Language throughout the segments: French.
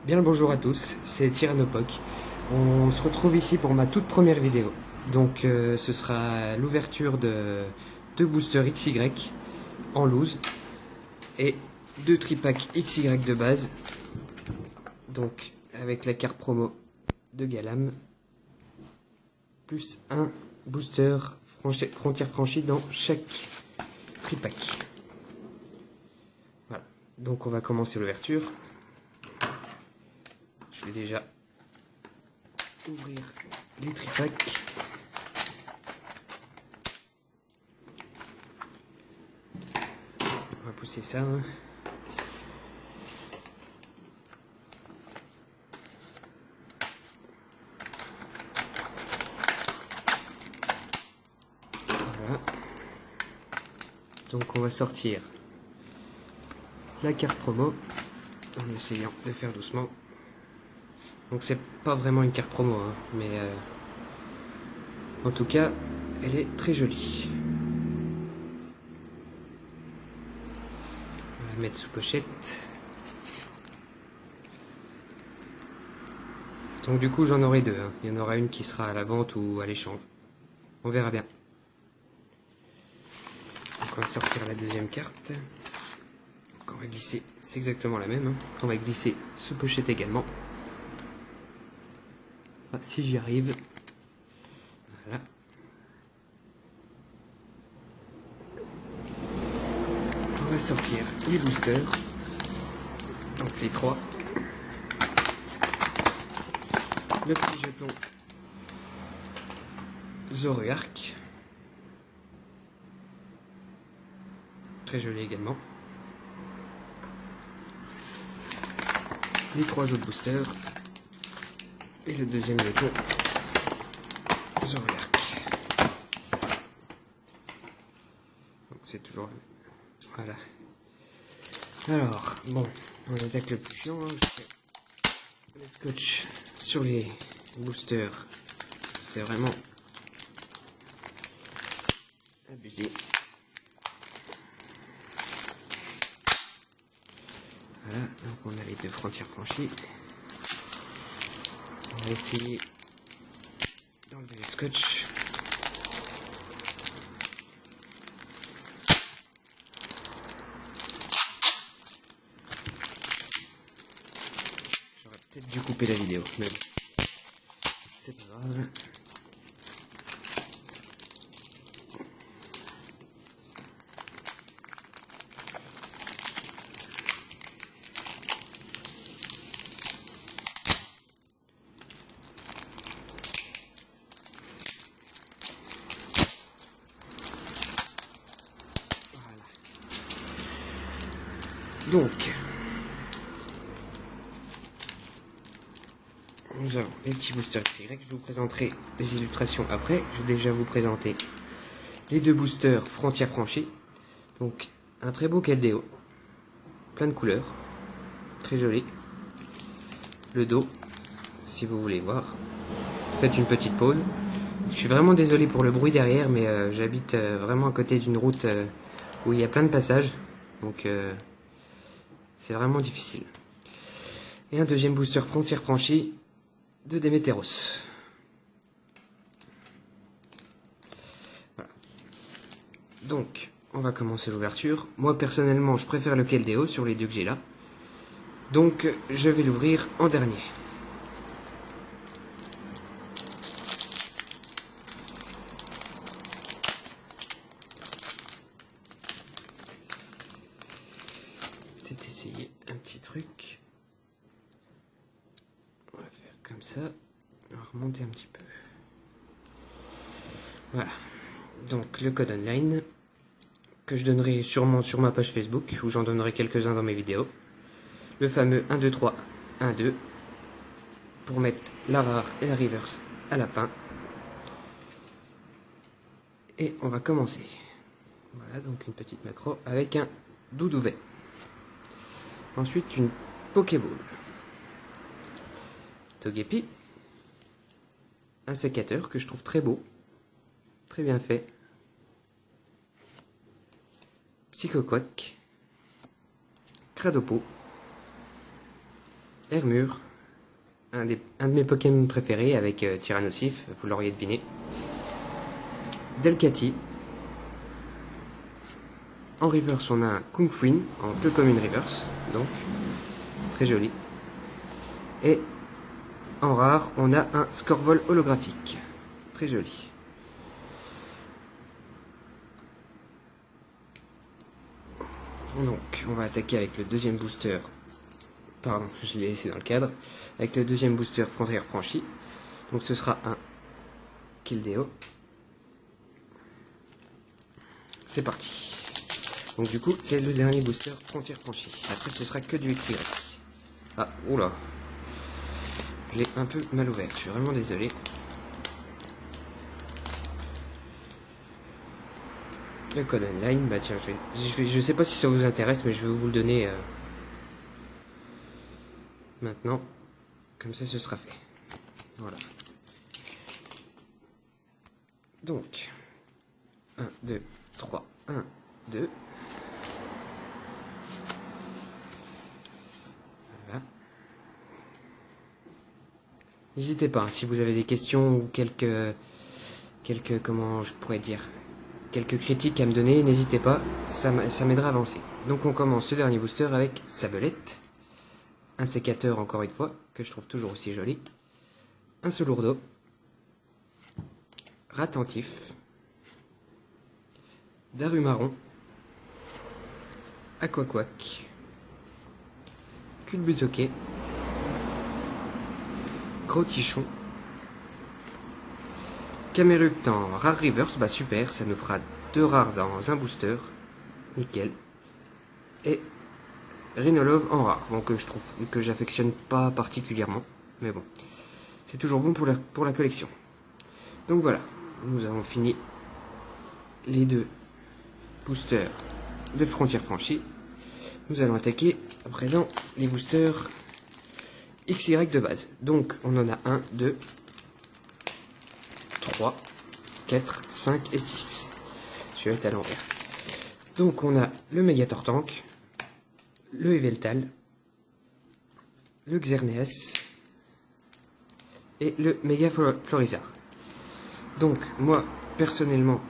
Bien le bonjour à tous, c'est Tyrannopoc. On se retrouve ici pour ma toute première vidéo. Donc ce sera l'ouverture de deux boosters XY en loose et deux tripacks XY de base. Donc avec la carte promo de Galam, plus un booster frontière franchie dans chaque tripack. Voilà, donc on va commencer l'ouverture. Je vais déjà ouvrir les tripacks. On va pousser ça. Voilà. Donc on va sortir la carte promo en essayant de faire doucement. Donc c'est pas vraiment une carte promo, hein, mais en tout cas elle est très jolie. On va la mettre sous pochette. Donc du coup j'en aurai deux, hein. Il y en aura une qui sera à la vente ou à l'échange. On verra bien. Donc on va sortir la deuxième carte. Donc on va glisser, c'est exactement la même, hein. On va glisser sous pochette également. Ah, si j'y arrive. Voilà. On va sortir les boosters. Donc les trois. Le petit jeton Zoroark. Très joli également. Les trois autres boosters. Et le deuxième jeton Zoroark. Donc c'est toujours... Voilà. Alors, bon, on attaque le plus chiant, hein, le scotch sur les boosters, c'est vraiment abusé. Voilà, donc on a les deux frontières franchies. On va essayer d'enlever le scotch. J'aurais peut-être dû couper la vidéo, mais c'est pas grave. Donc, nous avons les petits boosters XY. Je vous présenterai les illustrations après. Je vais déjà vous présenter les deux boosters frontières franchies. Donc, un très beau Keldeo, plein de couleurs, très joli. Le dos, si vous voulez voir. Faites une petite pause. Je suis vraiment désolé pour le bruit derrière, mais j'habite vraiment à côté d'une route où il y a plein de passages. Donc, c'est vraiment difficile. Et un deuxième booster frontière franchie de Démétéros. Voilà. Donc, on va commencer l'ouverture. Moi, personnellement, je préfère le Keldeo sur les deux que j'ai là. Donc, je vais l'ouvrir en dernier. Peut-être essayer un petit truc. On va faire comme ça. On va remonter un petit peu. Voilà. Donc le code online que je donnerai sûrement sur ma page Facebook où j'en donnerai quelques-uns dans mes vidéos. Le fameux 1, 2, 3, 1, 2 pour mettre la rare et la reverse à la fin. Et on va commencer. Voilà, donc une petite macro avec un Doudouvet. Ensuite une Pokéball. Togepi. Un sécateur que je trouve très beau. Très bien fait. Psychoquack. Cradopo. Hermure, un de mes Pokémon préférés avec Tyrannosif, vous l'auriez deviné. Delcatty. En reverse, on a un Kung Fuin, en peu comme une reverse, donc très joli. Et en rare, on a un Scorvol holographique, très joli. Donc, on va attaquer avec le deuxième booster. Pardon, je l'ai laissé dans le cadre. Avec le deuxième booster Frontière franchie. Donc, ce sera un Keldeo. C'est parti. Donc, du coup, c'est le dernier booster Frontière franchie. Après, ce sera que du XY. Ah, oula. Je l'ai un peu mal ouvert. Je suis vraiment désolé. Le code online, bah tiens, je sais pas si ça vous intéresse, mais je vais vous le donner maintenant. Comme ça, ce sera fait. Voilà. Donc, 1, 2, 3, 1, 2. Voilà. N'hésitez pas, hein, si vous avez des questions ou quelques, comment je pourrais dire, quelques critiques à me donner, n'hésitez pas, ça m'aidera à avancer. Donc on commence ce dernier booster avec Sablette, un sécateur encore une fois, que je trouve toujours aussi joli, un Solourdo, Ratentif, Darumaron, Aquaquack, Culbutoquet, Crotichon, Camerupt en rare reverse, bah super, ça nous fera 2 rares dans un booster, nickel. Et Rhinolove en rare, bon, que je trouve que j'affectionne pas particulièrement, mais bon, c'est toujours bon pour la collection. Donc voilà, nous avons fini les 2 boosters de Frontière franchie. Nous allons attaquer à présent les boosters XY de base. Donc on en a 1, 2, 3, 4, 5 et 6. Celui-là est à l'envers. Donc on a le Mégatortank, le Yveltal, le Xerneas et le Méga Florizard. Donc moi personnellement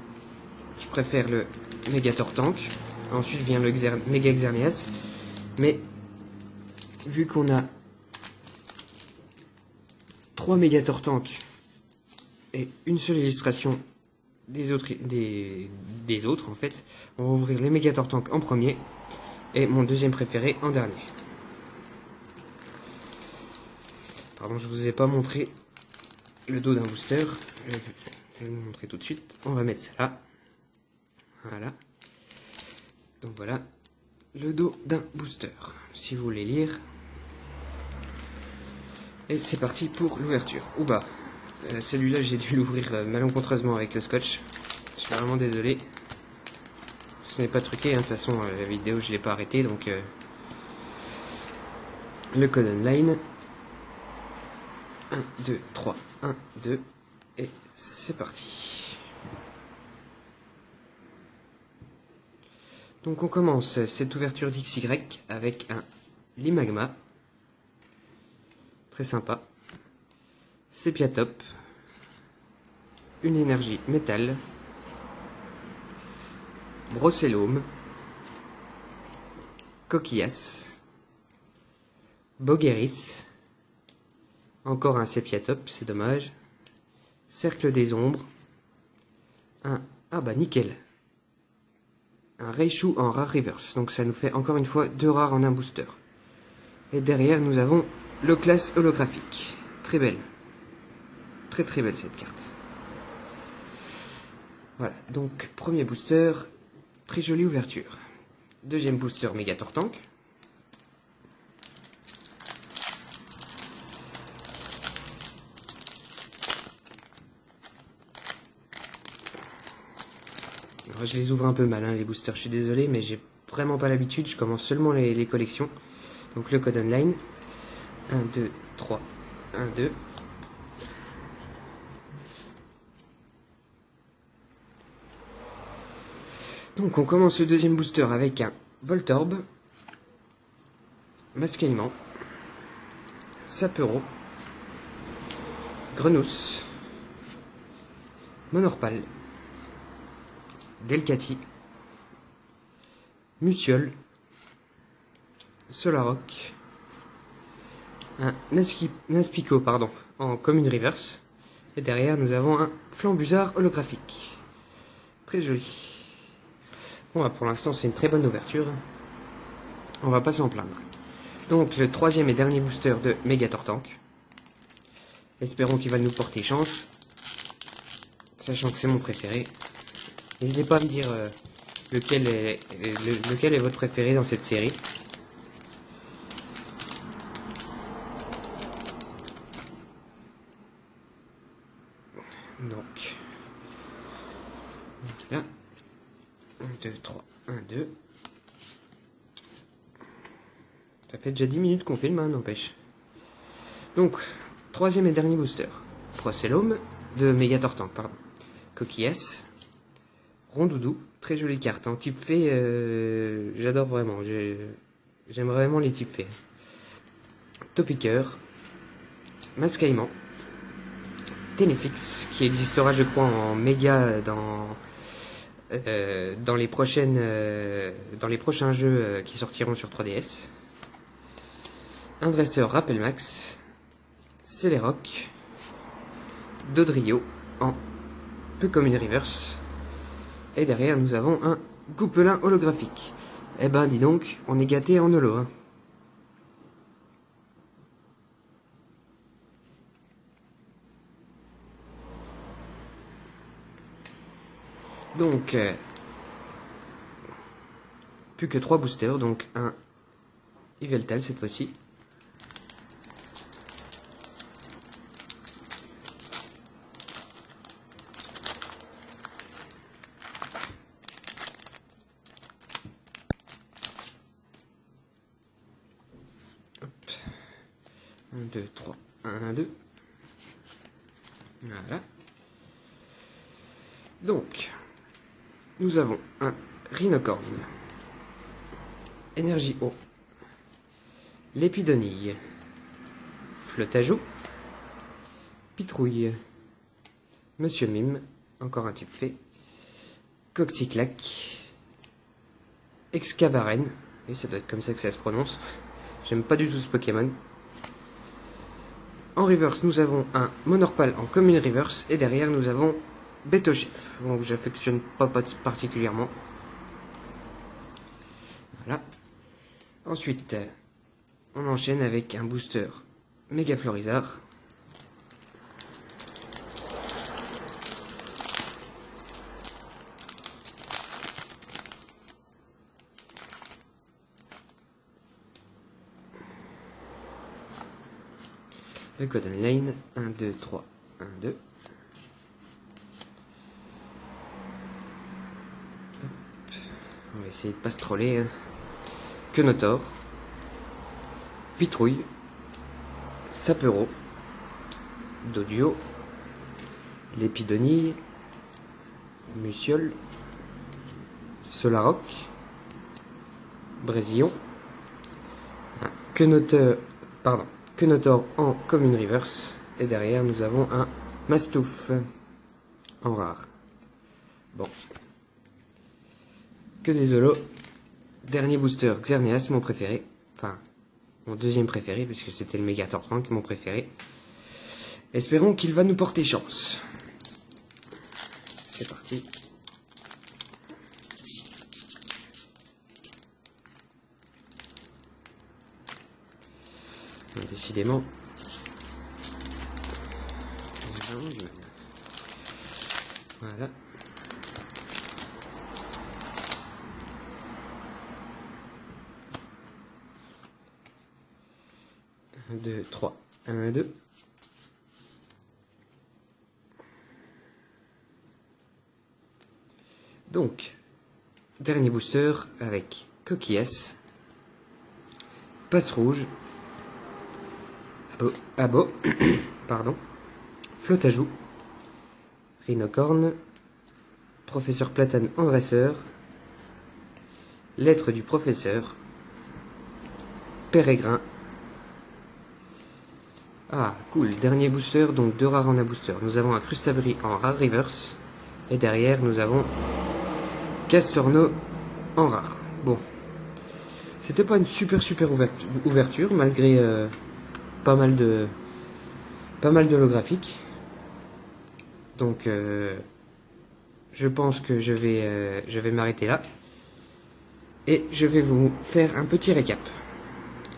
je préfère le Mégatortank. Ensuite vient le Méga Xerneas. Mais vu qu'on a 3 Mégatortank et une seule illustration des autres en fait, on va ouvrir les Mégatortank en premier et mon deuxième préféré en dernier. Pardon, je vous ai pas montré le dos d'un booster, je vais vous montrer tout de suite. On va mettre ça là, voilà. Donc voilà le dos d'un booster, si vous voulez lire. Et c'est parti pour l'ouverture. Ouba, celui-là j'ai dû l'ouvrir malencontreusement avec le scotch. Je suis vraiment désolé. Ce n'est pas truqué, hein. De toute façon la vidéo je l'ai pas arrêtée, donc le code online. 1, 2, 3, 1, 2, et c'est parti. Donc on commence cette ouverture d'XY avec un Limagma. Très sympa. Sépiatop. Une énergie métal. Brossellum. Coquillas. Bogueris. Encore un Sépiatop, c'est dommage. Cercle des ombres. Ah bah nickel. Un Raichu en rare reverse. Donc ça nous fait encore une fois 2 rares en un booster. Et derrière nous avons le classe holographique. Très belle. Très très belle cette carte. Voilà, donc premier booster, très jolie ouverture. Deuxième booster Mégatortank. Alors, je les ouvre un peu mal, hein, les boosters, je suis désolé, mais j'ai vraiment pas l'habitude, je commence seulement les collections. Donc le code online. 1, 2, 3, 1, 2. Donc on commence le deuxième booster avec un Voltorb, Masqueillement, Sapero, Grenousse, Monorpal, Delcati, Musiole, Solaroc, un Naspico en commune reverse, et derrière nous avons un Flambusard holographique. Très joli. Bon, pour l'instant c'est une très bonne ouverture, on va pas s'en plaindre. Donc le troisième et dernier booster de Megator Tank. Espérons qu'il va nous porter chance, sachant que c'est mon préféré. N'hésitez pas à me dire lequel est votre préféré dans cette série. Donc, là, 1, 2, 3, 1, 2. Ça fait déjà 10 minutes qu'on filme, hein, n'empêche. Donc, troisième et dernier booster. Procellum de Megator Tank, pardon. Coquillesse. Rondoudou, très jolie carte. En type fée, j'adore vraiment. J'aime vraiment les types fées. Topiqueur. Mascaïman. Ténéfix, qui existera, je crois, en méga dans les prochains jeux qui sortiront sur 3DS. Un dresseur Rappel Max. Celeroc. Dodrio en peu comme une reverse. Et derrière nous avons un Goupelin holographique. Eh ben dis donc, on est gâté en holo, hein. Donc, plus que 3 boosters, donc un Yveltal cette fois-ci. Hop. 1, 2, 3, 1, 2. Voilà. Donc, nous avons un Rhinocorne, Énergie eau, Lépidonille, Flottajout, Pitrouille, Monsieur Mime, encore un type fée, Coxyclac, Excavaren, et ça doit être comme ça que ça se prononce, j'aime pas du tout ce Pokémon. En reverse, nous avons un Monorpal en commune reverse, et derrière nous avons Betochef, donc j'affectionne pas particulièrement. Voilà. Ensuite, on enchaîne avec un booster Méga Florizard. Le code online, 1, 2, 3, 1, 2. On va essayer de pas se troller. Quenotor, Pitrouille, Sapero, Dodio, Lépidonille, Musiole, Solaroc, Brésillon, Quenotor en commune reverse, et derrière nous avons un Mastouf en rare. Bon. Que des holos. Dernier booster, Xerneas, mon préféré. Enfin, mon deuxième préféré, puisque c'était le Megator Tank, mon préféré. Espérons qu'il va nous porter chance. C'est parti. Décidément, j'ai vraiment du mal. Voilà. 1, 2, 3, 1, 2. Donc, dernier booster avec Coquillesse, Passe Rouge, Abo, pardon, Flottajout, Rhinocorne, Professeur Platane en dresseur, Lettre du Professeur, Pérégrin, Ah, cool. Dernier booster, donc 2 rares en un booster. Nous avons un Crustabri en rare reverse. Et derrière, nous avons Castorno en rare. Bon. C'était pas une super ouverture, malgré pas mal de holographiques. Donc, je pense que je vais m'arrêter là. Et je vais vous faire un petit récap.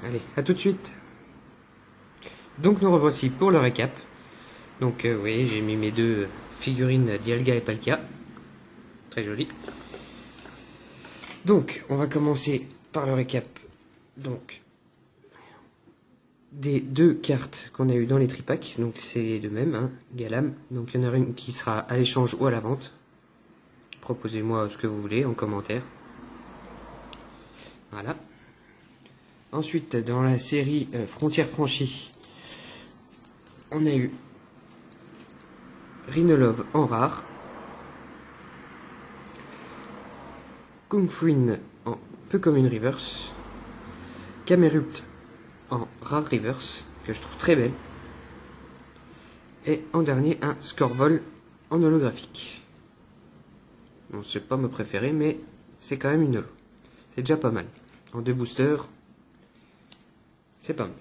Allez, à tout de suite. Donc nous revoici pour le récap. Donc oui, j'ai mis mes 2 figurines Dialga et Palkia. Très jolies. Donc, on va commencer par le récap. Donc, des 2 cartes qu'on a eu dans les tripacks. Donc c'est les 2 mêmes, hein, Galam. Donc il y en a une qui sera à l'échange ou à la vente. Proposez-moi ce que vous voulez en commentaire. Voilà. Ensuite, dans la série Frontières franchies, on a eu Rhinolove en rare, Kung Fuin en peu commune reverse, Camerupt en rare reverse, que je trouve très belle, et en dernier un Scorvol en holographique. Bon, c'est pas mon préféré, mais c'est quand même une holo. C'est déjà pas mal. En 2 boosters, c'est pas mal.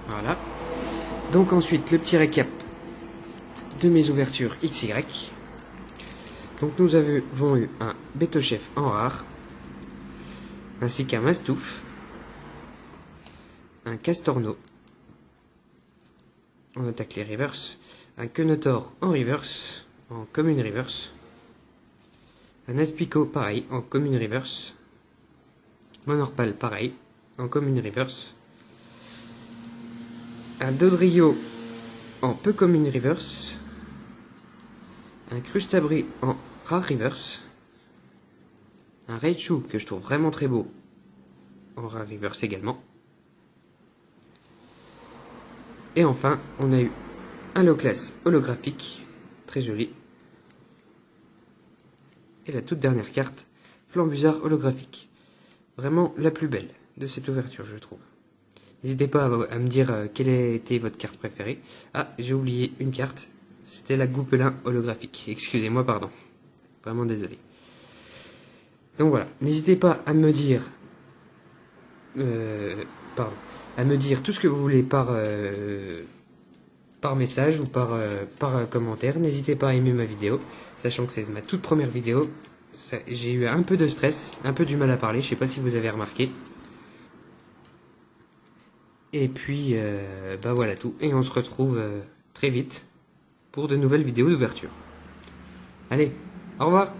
Voilà. Donc ensuite, le petit récap de mes ouvertures XY. Donc nous avons eu un Betochef en rare, ainsi qu'un Mastouf, un Castorno, on attaque les reverse, un Quenotor en reverse, en commune reverse, un Aspico pareil, en commune reverse, Monorpal pareil, en commune reverse, un Dodrio en peu commune reverse, un Crustabri en rare reverse, un Raichu que je trouve vraiment très beau en rare reverse également, et enfin on a eu un Loclas holographique très joli, et la toute dernière carte Flambusard holographique, vraiment la plus belle de cette ouverture je trouve. N'hésitez pas à me dire quelle était votre carte préférée. Ah, j'ai oublié une carte. C'était la Goupelin holographique. Excusez-moi, pardon. Vraiment désolé. Donc voilà. N'hésitez pas à me dire... à me dire tout ce que vous voulez par message ou par commentaire. N'hésitez pas à aimer ma vidéo. Sachant que c'est ma toute première vidéo. J'ai eu un peu de stress, un peu du mal à parler. Je sais pas si vous avez remarqué. Et puis, bah voilà tout. Et on se retrouve très vite pour de nouvelles vidéos d'ouverture. Allez, au revoir!